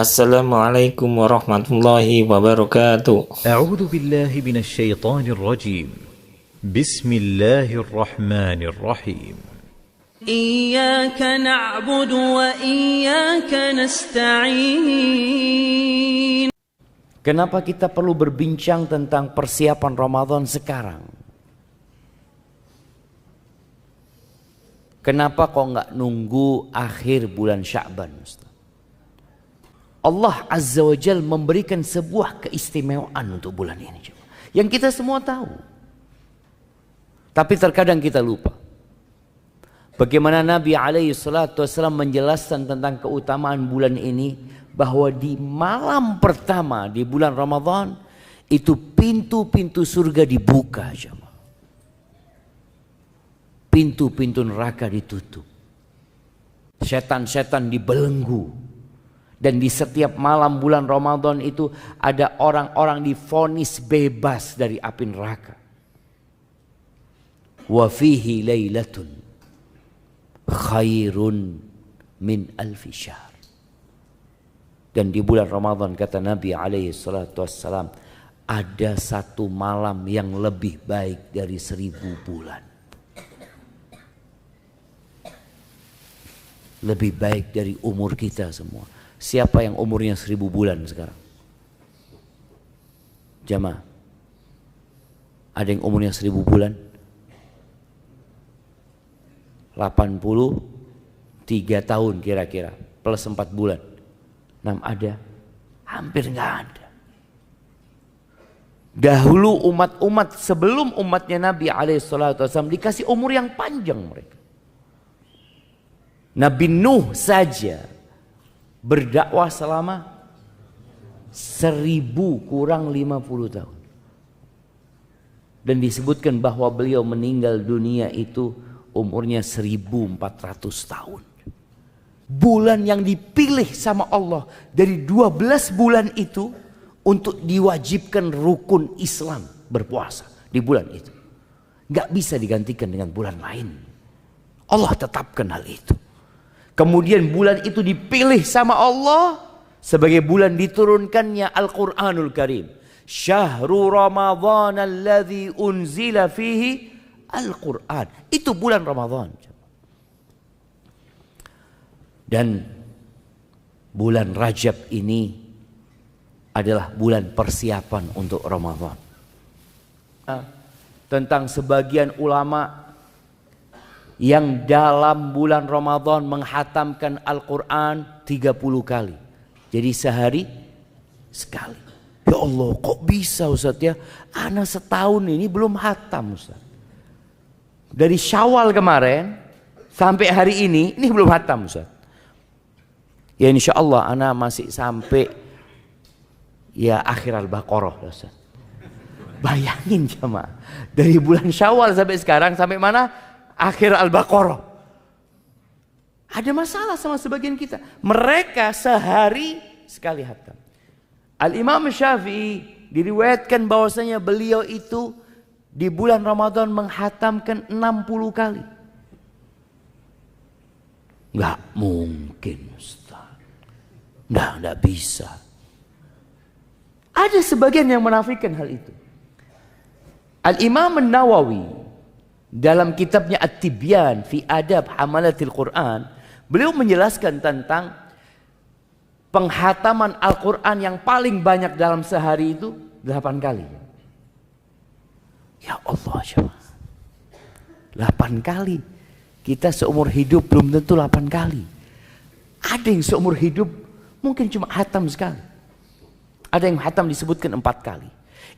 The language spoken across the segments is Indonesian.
Assalamualaikum warahmatullahi wabarakatuh. أعوذ بالله من الشيطان الرجيم. بسم الله الرحمن الرحيم. إياك نعبد وإياك نستعين. Kenapa kita perlu berbincang tentang persiapan Ramadan sekarang? Kenapa kok nggak nunggu akhir bulan Sya'ban, Ustaz? Allah Azza wa Jal memberikan sebuah keistimewaan untuk bulan ini, yang kita semua tahu. Tapi terkadang kita lupa. Bagaimana Nabi SAW menjelaskan tentang keutamaan bulan ini, bahwa di malam pertama di bulan Ramadan itu pintu-pintu surga dibuka, pintu-pintu neraka ditutup, setan-setan dibelenggu. Dan di setiap malam bulan Ramadan itu ada orang-orang divonis bebas dari api neraka. Wa fihi lailatun khairun min alfi syahr. Dan di bulan Ramadan kata Nabi SAW, ada satu malam yang lebih baik dari 1000 bulan. Lebih baik dari umur kita semua. Siapa yang umurnya 1000 bulan sekarang? Jamaah, ada yang umurnya 1000 bulan? 83 tahun kira-kira, plus 4 bulan. 6 ada? Hampir nggak ada. Dahulu umat-umat sebelum umatnya Nabi SAW dikasih umur yang panjang mereka. Nabi Nuh saja berdakwah selama 1000 kurang 50 tahun. Dan disebutkan bahwa beliau meninggal dunia itu umurnya 1400 tahun. Bulan yang dipilih sama Allah dari 12 bulan itu untuk diwajibkan rukun Islam berpuasa di bulan itu. Gak bisa digantikan dengan bulan lain. Allah tetapkan hal itu. Kemudian bulan itu dipilih sama Allah sebagai bulan diturunkannya Al-Quranul Karim. Syahrul Ramadhan alladhi unzila fihi Al-Quran. Itu bulan Ramadan. Dan bulan Rajab ini adalah bulan persiapan untuk Ramadan. Tentang sebagian ulama yang dalam bulan Ramadan menghatamkan Al-Quran 30 kali. Jadi sehari sekali. Ya Allah, kok bisa Ustaz ya? Ana setahun ini belum hatam Ustaz. Dari Syawal kemarin sampai hari ini belum hatam Ustaz. Ya insya Allah ana masih sampai ya akhir Al-Baqarah Ustaz. Bayangin jemaah, dari bulan Syawal sampai sekarang sampai mana? Akhir Al-Baqarah. Ada masalah sama sebagian kita. Mereka sehari sekali hatam. Al-Imam Syafi'i diriwayatkan bahwasanya beliau itu di bulan Ramadan menghatamkan 60 kali. Nggak mungkin Ustaz. Nggak bisa. Ada sebagian yang menafikan hal itu. Al-Imam Nawawi dalam kitabnya At-Tibyan fi Adab Hamalatil Quran, beliau menjelaskan tentang penghataman Al-Quran yang paling banyak dalam sehari itu 8 kali. Ya Allah, 8 kali. Kita seumur hidup belum tentu 8 kali. Ada yang seumur hidup mungkin cuma hatam sekali. Ada yang hatam disebutkan 4 kali.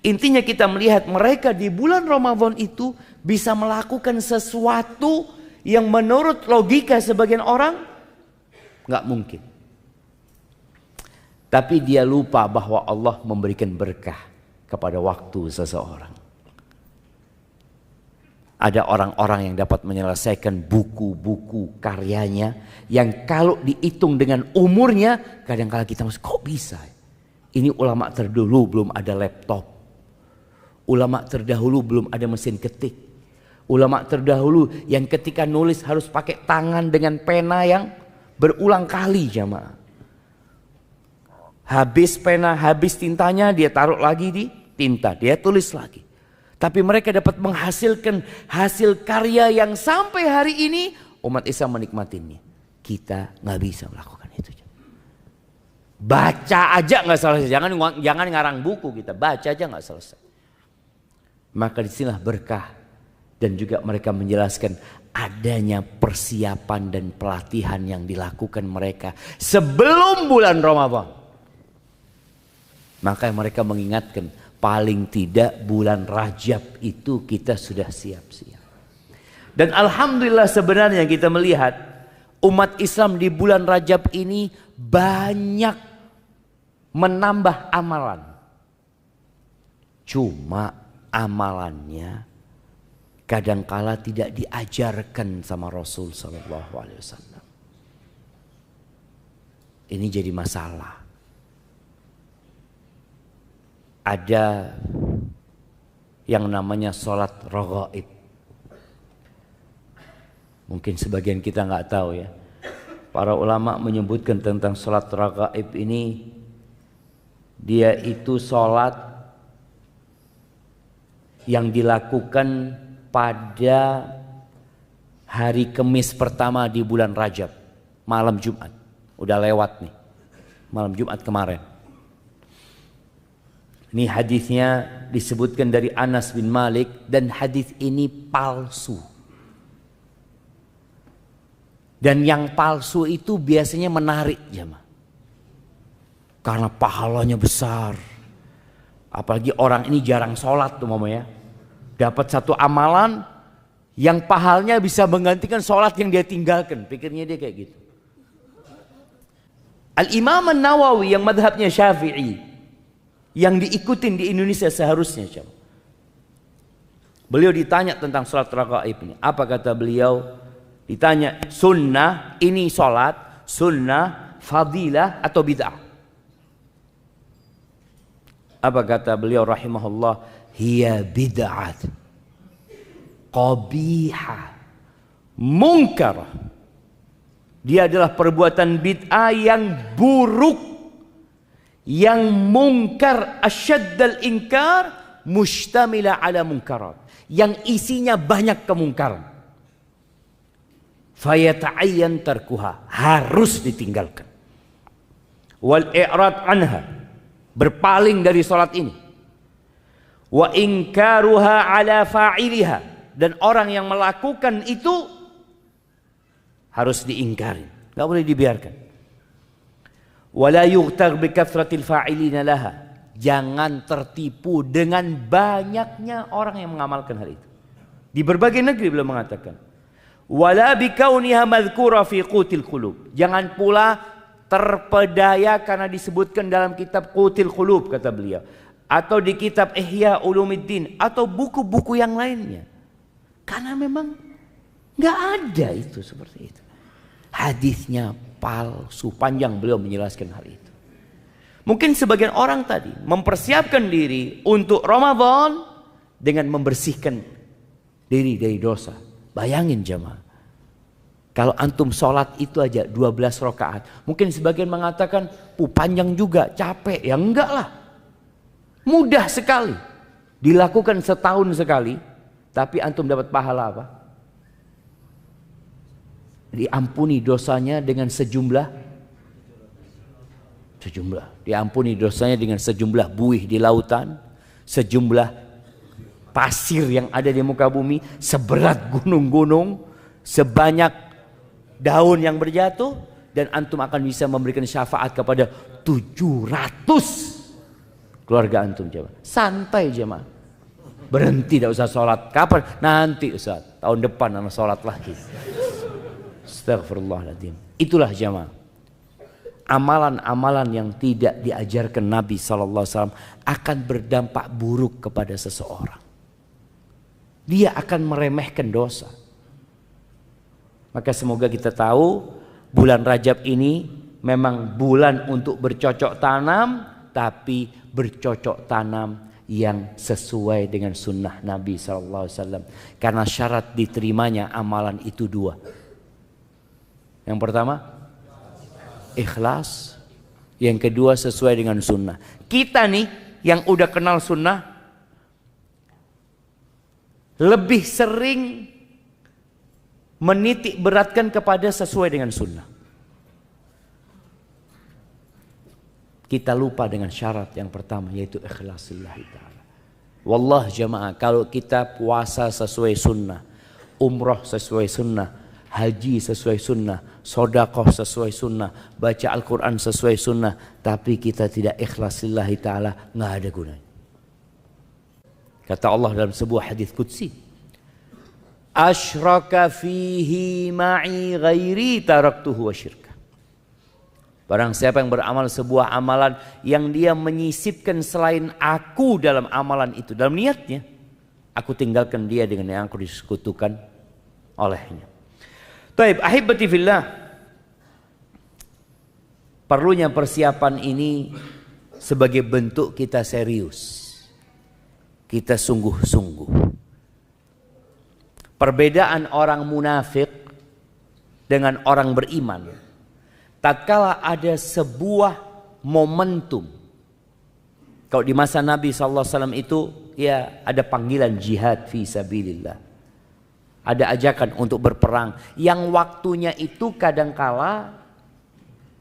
Intinya kita melihat mereka di bulan Ramadan itu bisa melakukan sesuatu yang menurut logika sebagian orang nggak mungkin. Tapi dia lupa bahwa Allah memberikan berkah kepada waktu seseorang. Ada orang-orang yang dapat menyelesaikan buku-buku karyanya yang kalau dihitung dengan umurnya kadang-kala kita masuk, kok bisa? Ini ulama terdahulu belum ada laptop. Ulama terdahulu belum ada mesin ketik. Ulama terdahulu yang ketika nulis harus pakai tangan dengan pena yang berulang kali, jamaah. Habis pena, habis tintanya, dia taruh lagi di tinta, dia tulis lagi. Tapi mereka dapat menghasilkan hasil karya yang sampai hari ini umat Islam menikmatinya. Kita nggak bisa melakukan itu. Baca aja nggak selesai, jangan ngarang buku, kita baca aja nggak selesai. Maka disinilah berkah, dan juga mereka menjelaskan adanya persiapan dan pelatihan yang dilakukan mereka sebelum bulan Ramadan. Maka mereka mengingatkan, paling tidak bulan Rajab itu kita sudah siap-siap. Dan alhamdulillah sebenarnya kita melihat umat Islam di bulan Rajab ini banyak menambah amalan. Cuma amalannya kadangkala tidak diajarkan sama Rasul Sallallahu Alaihi Wasallam. Ini jadi masalah. Ada yang namanya sholat raghaib. Mungkin sebagian kita nggak tahu ya. Para ulama menyebutkan tentang sholat raghaib ini, dia itu sholat yang dilakukan pada hari Kamis pertama di bulan Rajab, malam Jumat. Udah lewat nih, malam Jumat kemarin. Ini hadisnya disebutkan dari Anas bin Malik, dan hadis ini palsu. Dan yang palsu itu biasanya menarik jemaah. Karena pahalanya besar. Apalagi orang ini jarang sholat tuh mamanya. Dapat satu amalan yang pahalanya bisa menggantikan sholat yang dia tinggalkan. Pikirnya dia kayak gitu. Al-Imam An-Nawawi yang madhabnya Syafi'i, yang diikutin di Indonesia seharusnya. Beliau ditanya tentang sholat raghaib ini. Apa kata beliau? Ditanya, sunnah ini sholat, sunnah, fadilah atau bid'ah? Apa kata beliau rahimahullah? Hiya bid'at, qabihah, munkar. Dia adalah perbuatan bid'ah yang buruk, yang mungkar, asyaddal inkar, mustamila ala munkarat, yang isinya banyak kemungkaran. Fayata'ayyan tarkuha, harus ditinggalkan. Wal i'rad anha, berpaling dari salat ini. Wa inkaruha ala fa'iliha, dan orang yang melakukan itu harus diingkari, enggak boleh dibiarkan. Wala yughtar bi kathratil fa'ilina laha, jangan tertipu dengan banyaknya orang yang mengamalkan hal itu. Di berbagai negeri beliau mengatakan, wala bi kauniha madhkura fi qutil qulub, jangan pula terpedaya karena disebutkan dalam kitab Qutil Qulub kata beliau, atau di kitab Ihya Ulumuddin atau buku-buku yang lainnya, karena memang nggak ada itu seperti itu. Hadisnya palsu, panjang beliau menjelaskan hal itu. Mungkin sebagian orang tadi mempersiapkan diri untuk Ramadan dengan membersihkan diri dari dosa. Bayangin jemaah, kalau antum sholat itu aja 12 rakaat, mungkin sebagian mengatakan panjang juga, capek. Ya enggak lah, mudah sekali, dilakukan setahun sekali, tapi antum dapat pahala apa? Diampuni dosanya dengan sejumlah, diampuni dosanya dengan sejumlah buih di lautan, sejumlah pasir yang ada di muka bumi, seberat gunung-gunung, sebanyak daun yang berjatuh, dan antum akan bisa memberikan syafaat kepada 700 keluarga antum. Jemaah, santai jemaah, berhenti, tidak usah sholat. Kapan? Nanti Ustaz, tahun depan anak sholat lagi. Astagfirullahaladzim. Itulah jemaah, amalan-amalan yang tidak diajarkan Nabi SAW akan berdampak buruk kepada seseorang. Dia akan meremehkan dosa. Maka semoga kita tahu bulan Rajab ini memang bulan untuk bercocok tanam, tapi bercocok tanam yang sesuai dengan sunnah Nabi SAW. Karena syarat diterimanya amalan itu dua. Yang pertama, ikhlas. Yang kedua sesuai dengan sunnah. Kita nih yang udah kenal sunnah lebih sering menitik beratkan kepada sesuai dengan sunnah. Kita lupa dengan syarat yang pertama, yaitu ikhlasillahi ta'ala. Wallah jamaah, kalau kita puasa sesuai sunnah, umroh sesuai sunnah, haji sesuai sunnah, sodakoh sesuai sunnah, baca Al-Quran sesuai sunnah, tapi kita tidak ikhlasillahi ta'ala, nggak ada gunanya. Kata Allah dalam sebuah hadis qudsi, asyraka fihi ma'i ghairi taraktuhu wa syirka. Barang siapa yang beramal sebuah amalan yang dia menyisipkan selain aku dalam amalan itu, dalam niatnya, aku tinggalkan dia dengan yang aku disekutukan olehnya. Taib, ahibati fillah, perlunya persiapan ini sebagai bentuk kita serius, kita sungguh-sungguh. Perbedaan orang munafik dengan orang beriman, tatkala ada sebuah momentum. Kalau di masa Nabi SAW itu, ya ada panggilan jihad fi sabilillah, ada ajakan untuk berperang, yang waktunya itu kadangkala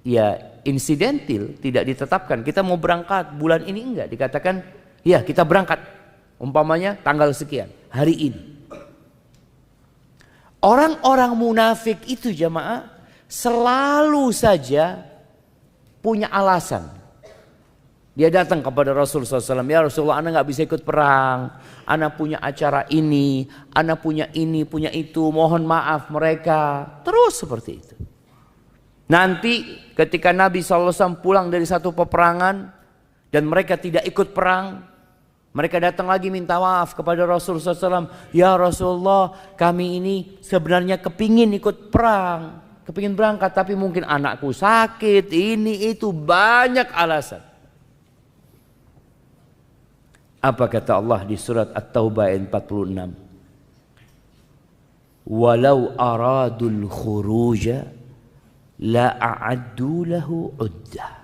ya insidentil, tidak ditetapkan. Kita mau berangkat bulan ini, enggak dikatakan ya kita berangkat, umpamanya tanggal sekian, hari ini. Orang-orang munafik itu jamaah selalu saja punya alasan. Dia datang kepada Rasulullah SAW, ya Rasulullah, ana nggak bisa ikut perang, ana punya acara ini, ana punya ini, punya itu, mohon maaf mereka. Terus seperti itu. Nanti ketika Nabi SAW pulang dari satu peperangan dan mereka tidak ikut perang, mereka datang lagi minta maaf kepada Rasulullah SAW. Ya Rasulullah, kami ini sebenarnya kepingin ikut perang, kepingin berangkat, tapi mungkin anakku sakit, ini itu, banyak alasan. Apa kata Allah di surat At-Taubah ayat 46? Walau aradul khuruja la a'addu lahu uddah.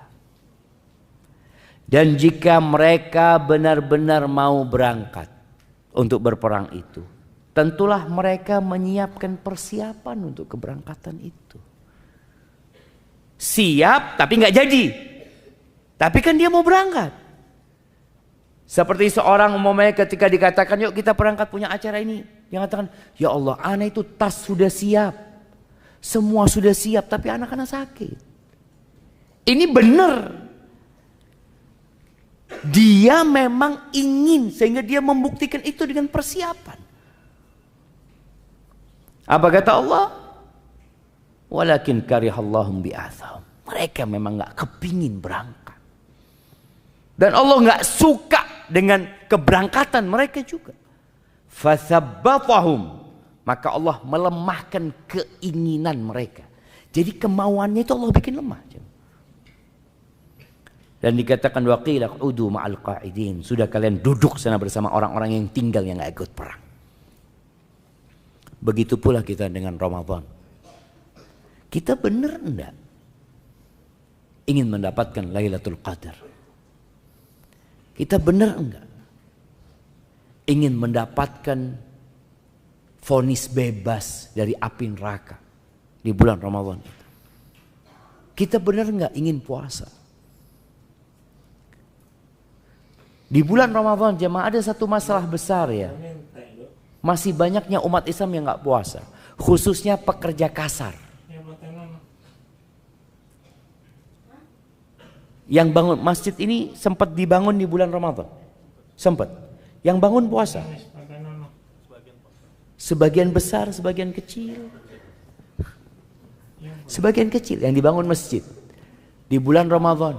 Dan jika mereka benar-benar mau berangkat untuk berperang itu, tentulah mereka menyiapkan persiapan untuk keberangkatan itu. Siap tapi nggak jadi. Tapi kan dia mau berangkat. Seperti seorang umpamanya ketika dikatakan yuk kita berangkat punya acara ini, dia mengatakan ya Allah, anak itu tas sudah siap, semua sudah siap, tapi anak-anak sakit. Ini benar. Dia memang ingin, sehingga dia membuktikan itu dengan persiapan. Apa kata Allah? Walakin karihallahum bi'athahum. Mereka memang gak kepingin berangkat. Dan Allah gak suka dengan keberangkatan mereka juga. Fathabbatahum. Maka Allah melemahkan keinginan mereka. Jadi kemauannya itu Allah bikin lemah. Dan dikatakan waqila qudu ma'al qa'idin, sudah kalian duduk sana bersama orang-orang yang tinggal yang enggak ikut perang. Begitu pula kita dengan Ramadan. Kita benar enggak ingin mendapatkan Lailatul Qadar? Kita benar enggak ingin mendapatkan vonis bebas dari api neraka di bulan Ramadan itu? Kita benar enggak ingin puasa? Di bulan Ramadan jemaah ada satu masalah besar ya. Masih banyaknya umat Islam yang nggak puasa, khususnya pekerja kasar. Yang bangun masjid ini sempat dibangun di bulan Ramadan, sempat. Yang bangun puasa. Sebagian besar, sebagian kecil. Sebagian kecil yang dibangun masjid di bulan Ramadan,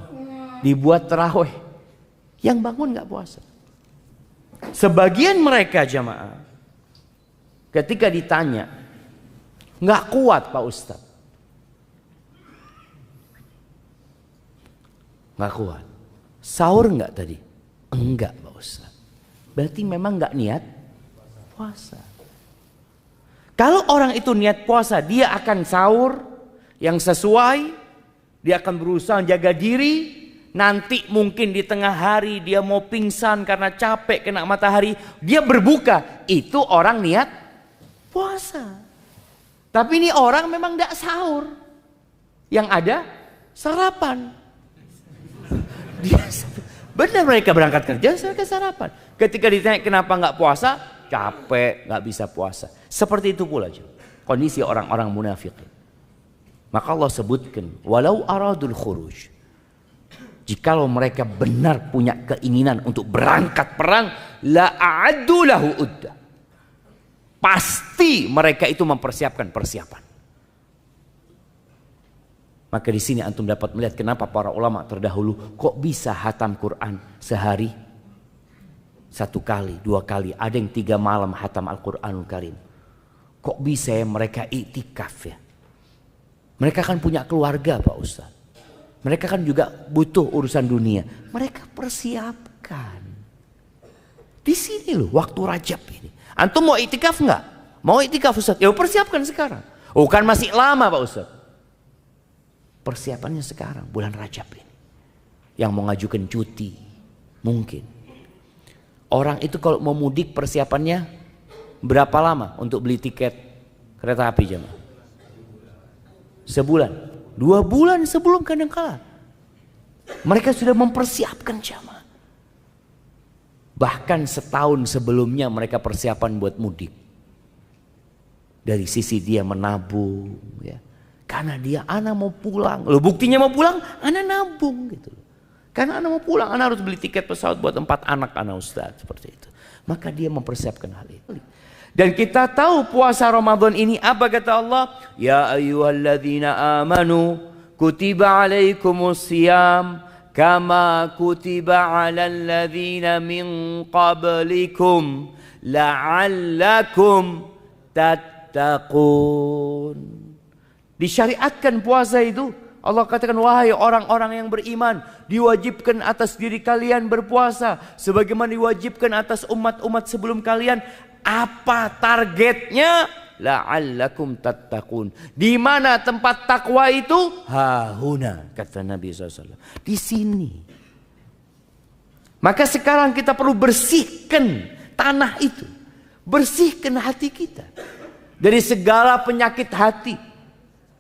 dibuat tarawih. Yang bangun nggak puasa. Sebagian mereka jamaah ketika ditanya nggak kuat Pak Ustadz, nggak kuat. Sahur nggak tadi? Enggak Pak Ustadz. Berarti memang nggak niat puasa. Kalau orang itu niat puasa, dia akan sahur yang sesuai Dia akan berusaha jaga diri. Nanti mungkin di tengah hari dia mau pingsan karena capek kena matahari, dia berbuka. Itu orang niat puasa. Tapi ini orang memang tidak sahur. Yang ada sarapan. Benar, mereka berangkat kerja mereka sarapan. Ketika ditanya kenapa nggak puasa, capek, nggak bisa puasa. Seperti itu pula kondisi orang-orang munafik. Maka Allah sebutkan, walau aradul khuruj. Jikalau mereka benar punya keinginan untuk berangkat perang, la a'addu lahu udda. Pasti mereka itu mempersiapkan persiapan. Maka di sini antum dapat melihat kenapa para ulama terdahulu kok bisa hatam Quran sehari 1 kali, 2 kali, ada yang 3 malam hatam Al-Quranul Karim. Kok bisa ya mereka iktikaf ya? Mereka kan punya keluarga Pak Ustaz. Mereka kan juga butuh urusan dunia. Mereka persiapkan. Di sini loh waktu Rajab ini. Antum mau iktikaf nggak? Mau iktikaf Ustaz? Ya persiapkan sekarang. Oh kan masih lama Pak Ustaz. Persiapannya sekarang bulan Rajab ini. Yang mau ngajukan cuti mungkin. Orang itu kalau mau mudik persiapannya berapa lama untuk beli tiket kereta api jemaah? Sebulan. 2 bulan sebelum kadangkala mereka sudah mempersiapkan jamaah. Bahkan setahun sebelumnya mereka persiapan buat mudik. Dari sisi dia menabung ya. Karena dia anak mau pulang. Loh buktinya mau pulang anak nabung gitu. Karena anak mau pulang anak harus beli tiket pesawat buat 4 anak Ustaz seperti itu. Maka dia mempersiapkan hal itu. Dan kita tahu puasa Ramadan ini apa kata Allah? Ya ayyuhalladzina amanu kutiba alaikumusiyam kama kutiba alal ladzina min qablikum la'allakum tattaqun. Disyariatkan puasa itu. Allah katakan wahai orang-orang yang beriman, diwajibkan atas diri kalian berpuasa sebagaimana diwajibkan atas umat-umat sebelum kalian. Apa targetnya? La'allakum tattaqun. Di mana tempat takwa itu? Hahuna, kata Nabi SAW. Di sini. Maka sekarang kita perlu bersihkan tanah itu. Bersihkan hati kita. Dari segala penyakit hati.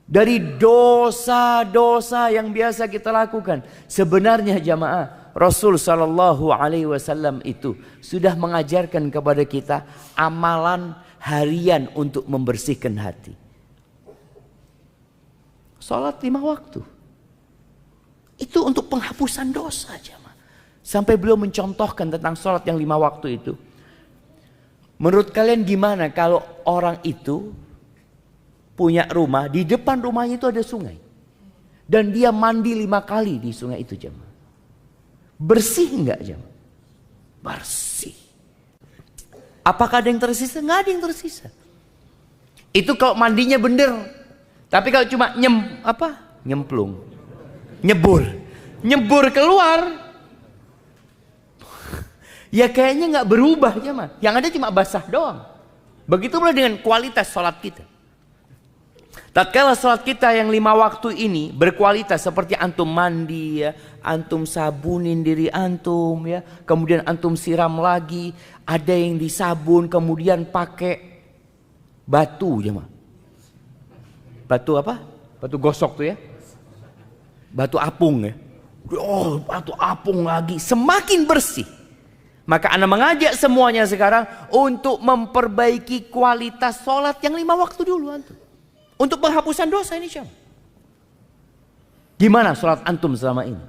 Dari dosa-dosa yang biasa kita lakukan. Sebenarnya jamaah, Rasul Shallallahu Alaihi Wasallam itu sudah mengajarkan kepada kita amalan harian untuk membersihkan hati. Salat 5 waktu. Itu untuk penghapusan dosa jamaah. Sampai beliau mencontohkan tentang salat yang 5 waktu itu. Menurut kalian gimana kalau orang itu punya rumah, di depan rumahnya itu ada sungai. Dan dia mandi 5 kali di sungai itu jemaah. Bersih enggak jemaah? Bersih. Apakah ada yang tersisa? Enggak ada yang tersisa. Itu kalau mandinya bener. Tapi kalau cuma nyemplung. Nyebur keluar. Ya kayaknya enggak berubah jemaah. Yang ada cuma basah doang. Begitu pula dengan kualitas sholat kita. Tatkala salat kita yang 5 waktu ini berkualitas seperti antum mandi ya, antum sabunin diri antum ya, kemudian antum siram lagi, ada yang disabun kemudian pakai batu jemaah. Batu apa? Batu gosok tuh ya. Batu apung ya. Oh, batu apung lagi, semakin bersih. Maka ana mengajak semuanya sekarang untuk memperbaiki kualitas salat yang 5 waktu dulu antum. Untuk penghapusan dosa ini jemaah. Gimana sholat antum selama ini?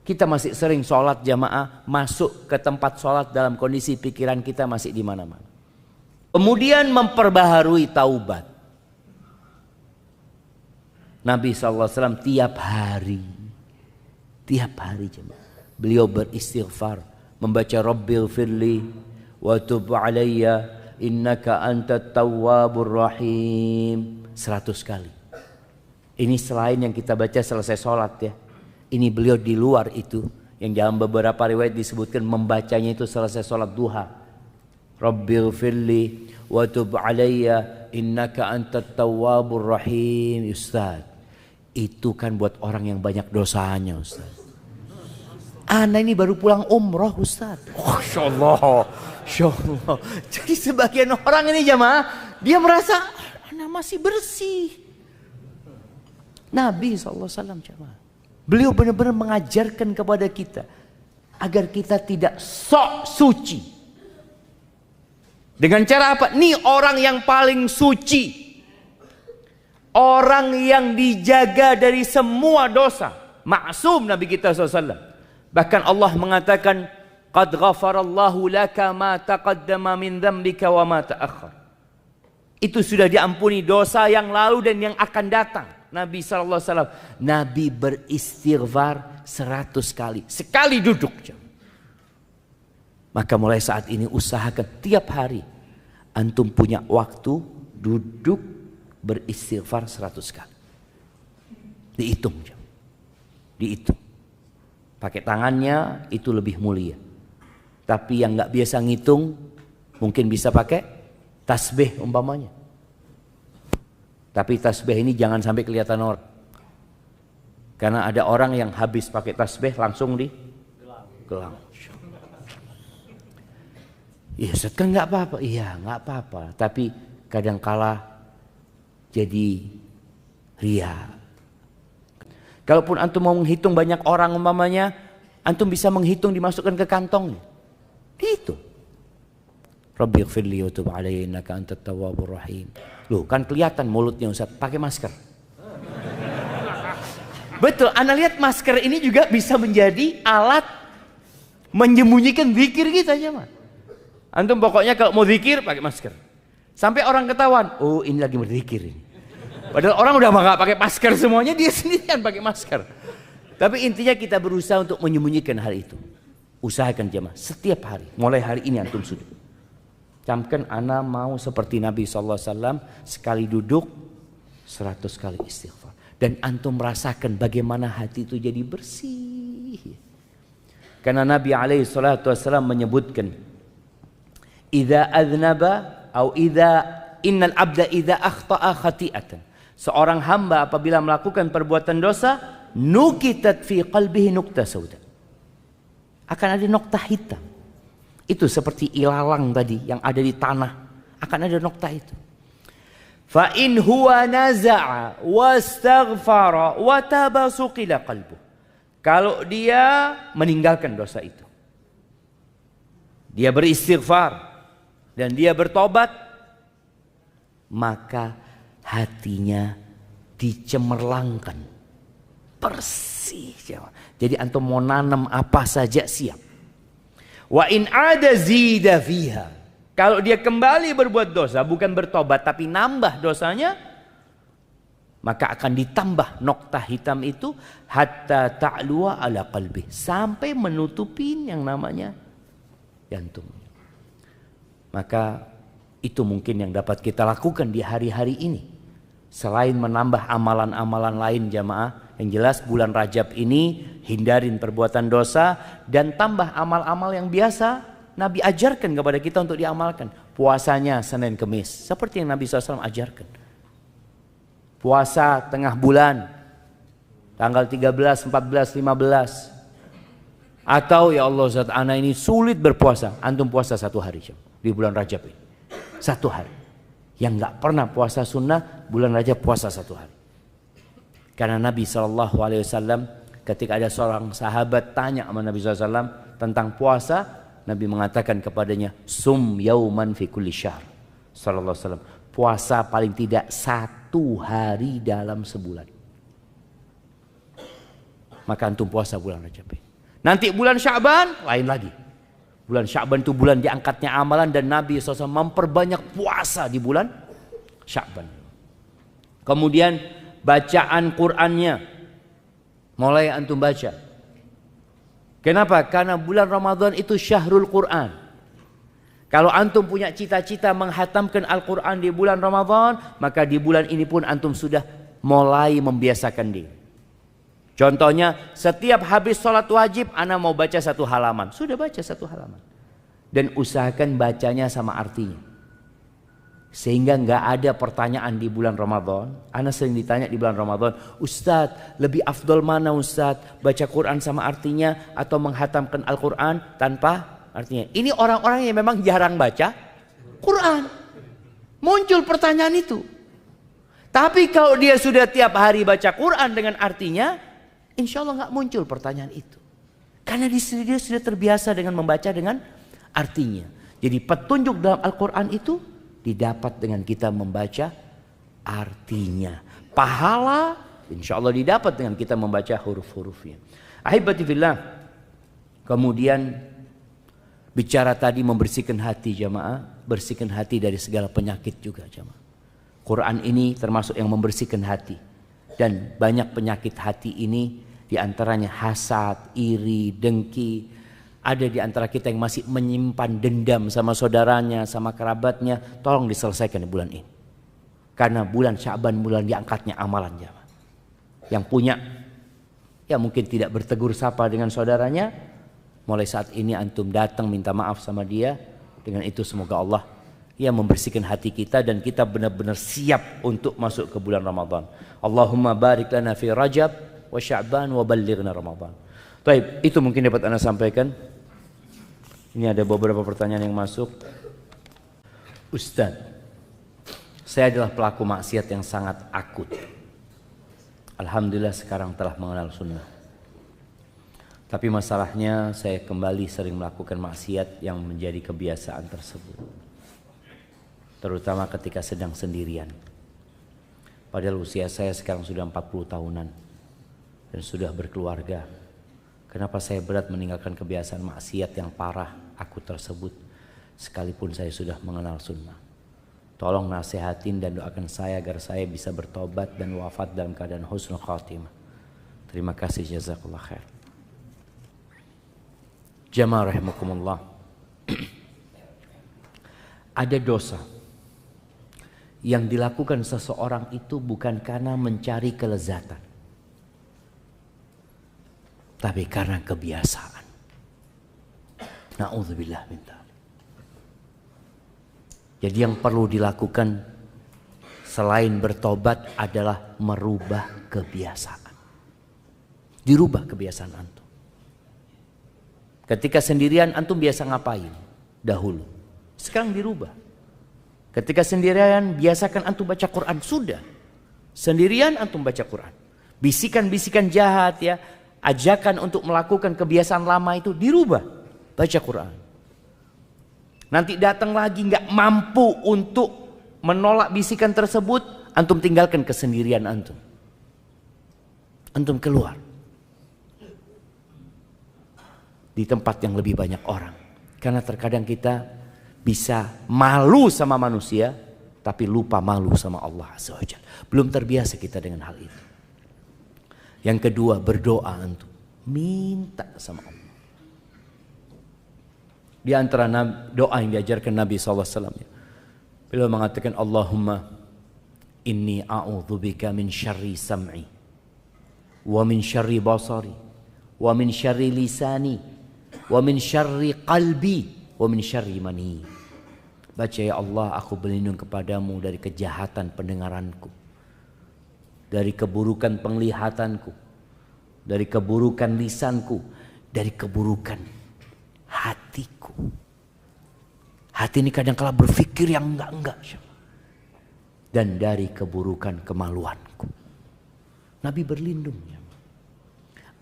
Kita masih sering sholat jamaah masuk ke tempat sholat dalam kondisi pikiran kita masih di mana-mana. Kemudian memperbaharui taubat. Nabi SAW tiap hari jemaah, beliau beristighfar, membaca Rabbil firli wa tub alayya innaka antat tawwabur rahim 100 kali. Ini selain yang kita baca selesai sholat ya. Ini beliau di luar itu. Yang dalam beberapa riwayat disebutkan membacanya itu selesai sholat duha. Rabbil firli wa tub alayya innaka antat tawwabur rahim. Ustaz, Itu kan buat orang yang banyak dosanya, Ustaz. Ana ini baru pulang umroh, Ustaz. Oh, Masya Allah. Jadi sebagian orang ini jamaah, dia merasa ana masih bersih. Nabi SAW jamaah, beliau benar-benar mengajarkan kepada kita agar kita tidak sok suci. Dengan cara apa? Nih orang yang paling suci. Orang yang dijaga dari semua dosa. Maksum Nabi kita SAW. Bahkan Allah mengatakan, Qad ghafarallahu laka ma taqaddama min dzambika wa ma ta'akhkhar. Itu sudah diampuni dosa yang lalu dan yang akan datang. Nabi SAW. Nabi beristighfar 100 kali. Sekali duduk. Maka mulai saat ini usahakan tiap hari antum punya waktu duduk beristighfar 100 kali. Dihitung. Dihitung. Pakai tangannya itu lebih mulia. Tapi yang nggak biasa ngitung mungkin bisa pakai tasbih umpamanya. Tapi tasbih ini jangan sampai kelihatan orang. Karena ada orang yang habis pakai tasbih langsung di gelang. Iya, Ustaz kan nggak apa-apa. Iya, nggak apa-apa. Tapi kadangkala jadi ria. Kalaupun antum mau menghitung banyak orang umpamanya, antum bisa menghitung dimasukkan ke kantongnya. Itu. Rabbi ighfirli wa tub alayya innaka antat tawwabur rahim. Loh, kan kelihatan mulutnya Ustaz pakai masker. Betul, Anda lihat masker ini juga bisa menjadi alat menyembunyikan zikir kita aja, Mas. Antum pokoknya kalau mau zikir pakai masker. Sampai orang ketahuan, oh ini lagi berzikir ini. Padahal orang udah nggak pakai masker semuanya, dia sendirian pakai masker. Tapi intinya kita berusaha untuk menyembunyikan hal itu. Usahakan jemaah setiap hari, mulai hari ini antum sudah. Camkan ana mau seperti Nabi SAW, sekali duduk 100 kali istighfar. Dan antum merasakan bagaimana hati itu jadi bersih. Karena Nabi SAW menyebutkan, idza adznaba au idza innal abda idza akhta'a khati'atan. Seorang hamba apabila melakukan perbuatan dosa, nukitat fi qalbihi nukta sauda. Akan ada nokta hitam. Itu seperti ilalang tadi yang ada di tanah. Akan ada nokta itu. Fa in huwa naza'a wastaghfara wa taba suqila qalbuh. Kalau dia meninggalkan dosa itu, dia beristighfar dan dia bertobat, maka hatinya dicemerlangkan, bersih. Jadi antum mau nanam apa saja siap. Wa in ada zida fiha. Kalau dia kembali berbuat dosa, bukan bertobat tapi nambah dosanya, maka akan ditambah nokta hitam itu hatta ta'luwa ala qalbi, sampai menutupin yang namanya jantung. Maka itu mungkin yang dapat kita lakukan di hari-hari ini. Selain menambah amalan-amalan lain jamaah, yang jelas bulan Rajab ini hindarin perbuatan dosa dan tambah amal-amal yang biasa Nabi ajarkan kepada kita untuk diamalkan. Puasanya Senin Kemis seperti yang Nabi SAW ajarkan. Puasa tengah bulan tanggal 13, 14, 15. Atau ya Allah Ustaz, ana ini sulit berpuasa, antum puasa 1 hari di bulan Rajab ini. 1 hari. Yang nggak pernah puasa sunnah, bulan Rajab puasa 1 hari. Karena Nabi SAW ketika ada seorang sahabat tanya sama Nabi SAW tentang puasa, Nabi mengatakan kepadanya, sum yauman fi kulli syahr. Sallallahu alaihi wasallam, puasa paling tidak 1 hari dalam sebulan. Maka antum puasa bulan Rajab. Nanti bulan Sya'ban lain lagi. Bulan Sya'ban itu bulan diangkatnya amalan dan Nabi SAW memperbanyak puasa di bulan Sya'ban. Kemudian bacaan Qur'annya mulai antum baca. Kenapa? Karena bulan Ramadan itu syahrul Qur'an. Kalau antum punya cita-cita menghatamkan Al-Quran di bulan Ramadan, maka di bulan ini pun antum sudah mulai membiasakan diri. Contohnya, setiap habis sholat wajib, ana mau baca 1 halaman. Sudah baca 1 halaman. Dan usahakan bacanya sama artinya. Sehingga nggak ada pertanyaan di bulan Ramadan. Ana sering ditanya di bulan Ramadan, Ustadz lebih afdol mana Ustadz? Baca Quran sama artinya atau menghatamkan Al-Quran tanpa artinya? Ini orang-orang yang memang jarang baca Quran. Muncul pertanyaan itu. Tapi kalau dia sudah tiap hari baca Quran dengan artinya, insya Allah nggak muncul pertanyaan itu. Karena dia sudah terbiasa dengan membaca dengan artinya. Jadi petunjuk dalam Al-Quran itu didapat dengan kita membaca artinya. Pahala insya Allah didapat dengan kita membaca huruf-hurufnya. Ahibati fillah. Kemudian bicara tadi membersihkan hati jamaah. Bersihkan hati dari segala penyakit juga jamaah. Quran ini termasuk yang membersihkan hati. Dan banyak penyakit hati ini diantaranya hasad, iri, dengki. Ada di antara kita yang masih menyimpan dendam sama saudaranya, sama kerabatnya. Tolong diselesaikan di bulan ini. Karena bulan Sya'ban bulan diangkatnya amalan jamaah. Yang punya ya mungkin tidak bertegur sapa dengan saudaranya. Mulai saat ini antum datang minta maaf sama dia. Dengan itu semoga Allah ya membersihkan hati kita dan kita benar-benar siap untuk masuk ke bulan Ramadan. Allahumma barik lana fi Rajab wa Sya'ban wa ballighna Ramadan. Baik, itu mungkin dapat Anda sampaikan. Ini ada beberapa pertanyaan yang masuk. Ustaz, saya adalah pelaku maksiat yang sangat akut. Alhamdulillah sekarang telah mengenal sunnah. Tapi masalahnya saya kembali sering melakukan maksiat yang menjadi kebiasaan tersebut. Terutama ketika sedang sendirian. Padahal usia saya sekarang sudah 40 tahunan. Dan sudah berkeluarga. Kenapa saya berat meninggalkan kebiasaan maksiat yang parah akut tersebut. Sekalipun saya sudah mengenal sunnah. Tolong nasihatin dan doakan saya agar saya bisa bertobat dan wafat dalam keadaan husnul khatimah. Terima kasih, jazakallah khair. Jamaah rahimakumullah. Ada dosa yang dilakukan seseorang itu bukan karena mencari kelezatan, tapi karena kebiasaan. Na'udzubillah min dzalik. Jadi yang perlu dilakukan selain bertobat adalah merubah kebiasaan. Dirubah kebiasaan antum. Ketika sendirian antum biasa ngapain? Dahulu. Sekarang dirubah. Ketika sendirian biasakan antum baca Quran. Sudah. Sendirian antum baca Quran. Bisikan-bisikan jahat ya. Ajakan untuk melakukan kebiasaan lama itu dirubah. Baca Quran. Nanti datang lagi gak mampu untuk menolak bisikan tersebut. Antum tinggalkan kesendirian antum. Antum keluar. Di tempat yang lebih banyak orang. Karena terkadang kita bisa malu sama manusia. Tapi lupa malu sama Allah Azza wa Jalla. Belum terbiasa kita dengan hal itu. Yang kedua berdoa antum. Minta sama Allah. Di antara doa yang diajarkan Nabi SAW. Beliau mengatakan Allahumma inni a'udzubika min syarri sam'i. Wa min syarri basari. Wa min syarri lisani. Wa min syarri qalbi. Wa min syarri mani. Baca ya Allah aku berlindung kepadamu dari kejahatan pendengaranku. Dari keburukan penglihatanku. Dari keburukan lisanku. Dari keburukan hatiku. Hati ini kadang-kala berpikir yang enggak-enggak. Dan dari keburukan kemaluanku. Nabi berlindung.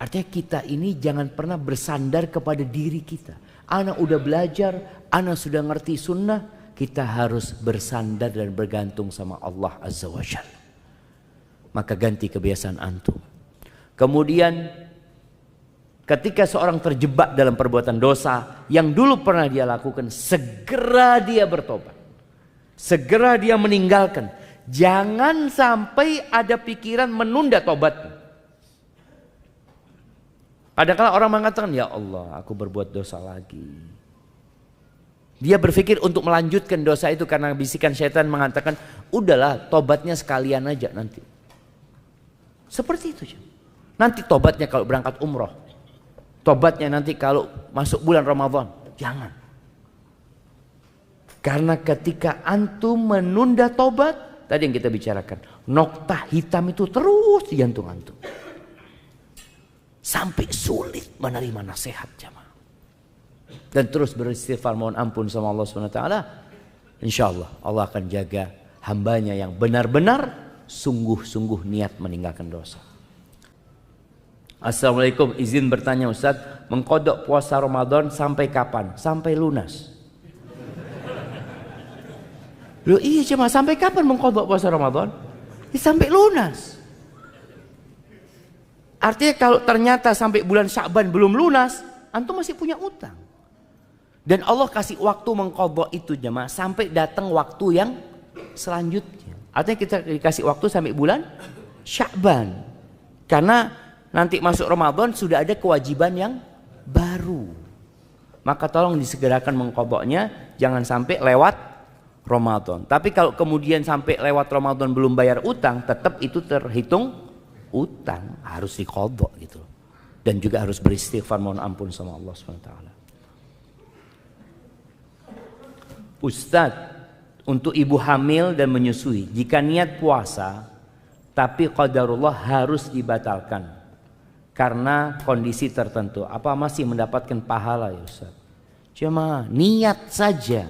Artinya kita ini jangan pernah bersandar kepada diri kita. Anak udah belajar, anak sudah ngerti sunnah. Kita harus bersandar dan bergantung sama Allah Azza wa Jalla. Maka ganti kebiasaan antum. Kemudian ketika seorang terjebak dalam perbuatan dosa yang dulu pernah dia lakukan, segera dia bertobat. Segera dia meninggalkan. Jangan sampai ada pikiran menunda tobatnya. Kadang-kadang orang mengatakan, ya Allah aku berbuat dosa lagi. Dia berpikir untuk melanjutkan dosa itu karena bisikan syaitan mengatakan, udahlah tobatnya sekalian aja nanti. Seperti itu. Nanti tobatnya kalau berangkat umroh. Tobatnya nanti kalau masuk bulan Ramadan. Jangan. Karena ketika antum menunda tobat, tadi yang kita bicarakan, noktah hitam itu terus di jantung antum. Sampai sulit menerima nasihat jamaah. Dan terus beristighfar mohon ampun sama Allah SWT. Insya Allah Allah akan jaga hambanya yang benar-benar sungguh-sungguh niat meninggalkan dosa. Assalamualaikum, izin bertanya Ustaz, mengkodok puasa Ramadan sampai kapan? Sampai lunas. Loh iya cuma sampai kapan mengkodok puasa Ramadan? Ya, sampai lunas. Artinya kalau ternyata sampai bulan Sya'ban belum lunas, antum masih punya utang. Dan Allah kasih waktu mengkodok itu jemaah sampai datang waktu yang selanjutnya. Artinya kita dikasih waktu sampai bulan Sya'ban. Karena nanti masuk Ramadan sudah ada kewajiban yang baru. Maka tolong disegerakan mengkodoknya, jangan sampai lewat Ramadan. Tapi kalau kemudian sampai lewat Ramadan belum bayar utang, tetap itu terhitung utang, harus dikodok gitu. Dan juga harus beristighfar mohon ampun sama Allah SWT. Ustadz, untuk ibu hamil dan menyusui, jika niat puasa tapi qadarullah harus dibatalkan karena kondisi tertentu, apa masih mendapatkan pahala ya Ustaz? Cuma niat saja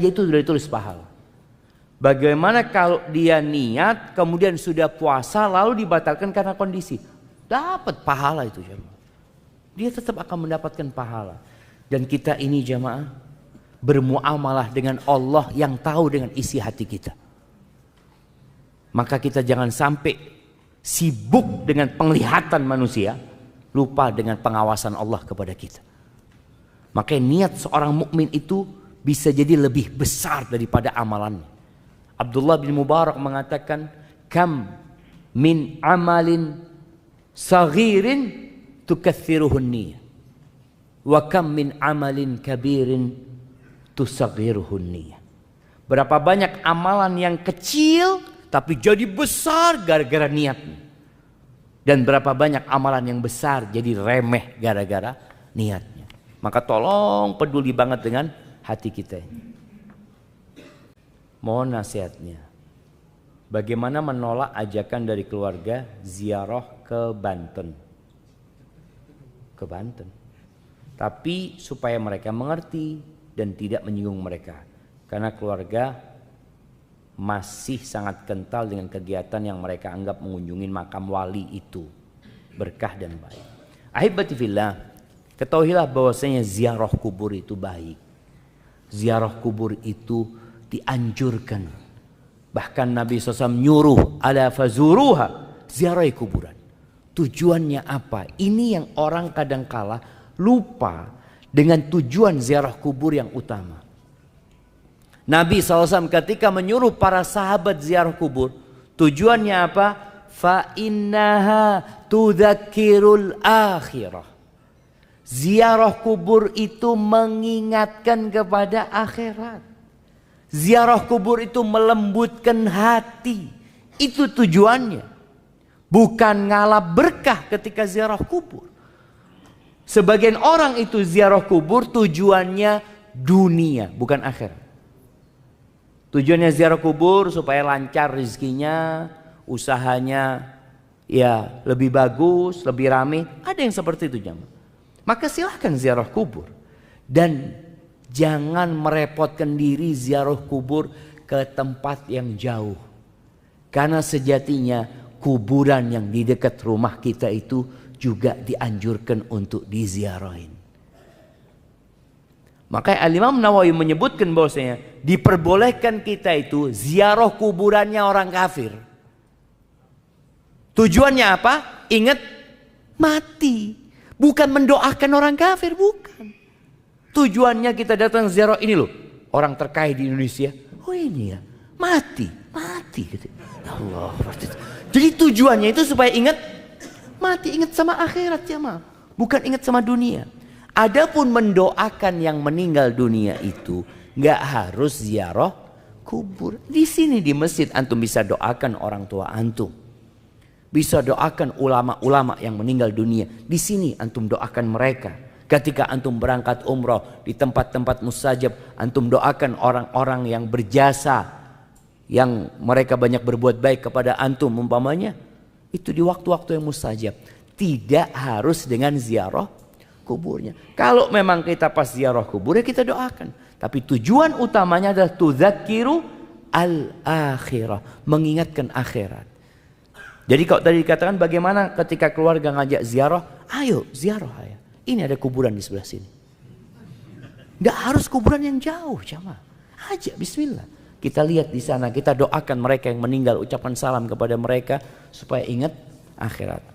itu sudah ditulis pahala. Bagaimana kalau dia niat kemudian sudah puasa lalu dibatalkan karena kondisi? Dapat pahala itu jemaah. Dia tetap akan mendapatkan pahala. Dan kita ini jemaah bermuamalah dengan Allah yang tahu dengan isi hati kita. Maka kita jangan sampai sibuk dengan penglihatan manusia, lupa dengan pengawasan Allah kepada kita. Maka niat seorang mukmin itu bisa jadi lebih besar daripada amalannya. Abdullah bin Mubarak mengatakan, kam min amalin saghirin tukatsiruhun niyah, wa kam min amalin kabirin tusaghiruhun niyah. Berapa banyak amalan yang kecil tapi jadi besar gara-gara niatnya. Dan berapa banyak amalan yang besar jadi remeh gara-gara niatnya. Maka tolong peduli banget dengan hati kita ini. Mohon nasihatnya. Bagaimana menolak ajakan dari keluarga ziarah ke Banten? Ke Banten. Tapi supaya mereka mengerti dan tidak menyinggung mereka. Karena keluarga masih sangat kental dengan kegiatan yang mereka anggap mengunjungi makam wali itu. Berkah dan baik. Ahibati fillah, ketahuilah bahwasanya ziarah kubur itu baik. Ziarah kubur itu dianjurkan. Bahkan Nabi SAW nyuruh ala fazuruha, ziarah kuburan. Tujuannya apa? Ini yang orang kadangkala lupa dengan tujuan ziarah kubur yang utama. Nabi SAW ketika menyuruh para sahabat ziarah kubur, tujuannya apa? Fa innaha tudzakirul akhirah. Ziarah kubur itu mengingatkan kepada akhirat. Ziarah kubur itu melembutkan hati. Itu tujuannya. Bukan ngalap berkah ketika ziarah kubur. Sebagian orang itu ziarah kubur tujuannya dunia, bukan akhirat. Tujuannya ziarah kubur supaya lancar rezekinya, usahanya ya lebih bagus, lebih ramai. Ada yang seperti itu jemaah. Maka silahkan ziarah kubur. Dan jangan merepotkan diri ziarah kubur ke tempat yang jauh. Karena sejatinya kuburan yang di dekat rumah kita itu juga dianjurkan untuk diziarahin. Maka Al-Imam Nawawi menyebutkan bahwasanya diperbolehkan kita itu ziarah kuburannya orang kafir. Tujuannya apa? Ingat mati. Bukan mendoakan orang kafir, bukan. Tujuannya kita datang ziarah ini loh. Orang terkaya di Indonesia. Oh ini ya, mati gitu. Allah. Jadi tujuannya itu supaya ingat mati, ingat sama akhirat jemaah. Bukan ingat sama dunia. Adapun mendoakan yang meninggal dunia itu nggak harus ziarah kubur. Di sini di masjid antum bisa doakan orang tua antum. Bisa doakan ulama-ulama yang meninggal dunia. Di sini antum doakan mereka. Ketika antum berangkat umroh di tempat-tempat mustajab, antum doakan orang-orang yang berjasa, yang mereka banyak berbuat baik kepada antum umpamanya. Itu di waktu-waktu yang mustajab. Tidak harus dengan ziarah kuburnya. Kalau memang kita pas ziarah kubur ya kita doakan. Tapi tujuan utamanya adalah tudzakiru al-akhirah, mengingatkan akhirat. Jadi kalau tadi dikatakan bagaimana ketika keluarga ngajak ziarah, ayo ziarah ya. Ini ada kuburan di sebelah sini. Nggak harus kuburan yang jauh, jamaah. Aja bismillah. Kita lihat di sana, kita doakan mereka yang meninggal, ucapan salam kepada mereka supaya ingat akhirat.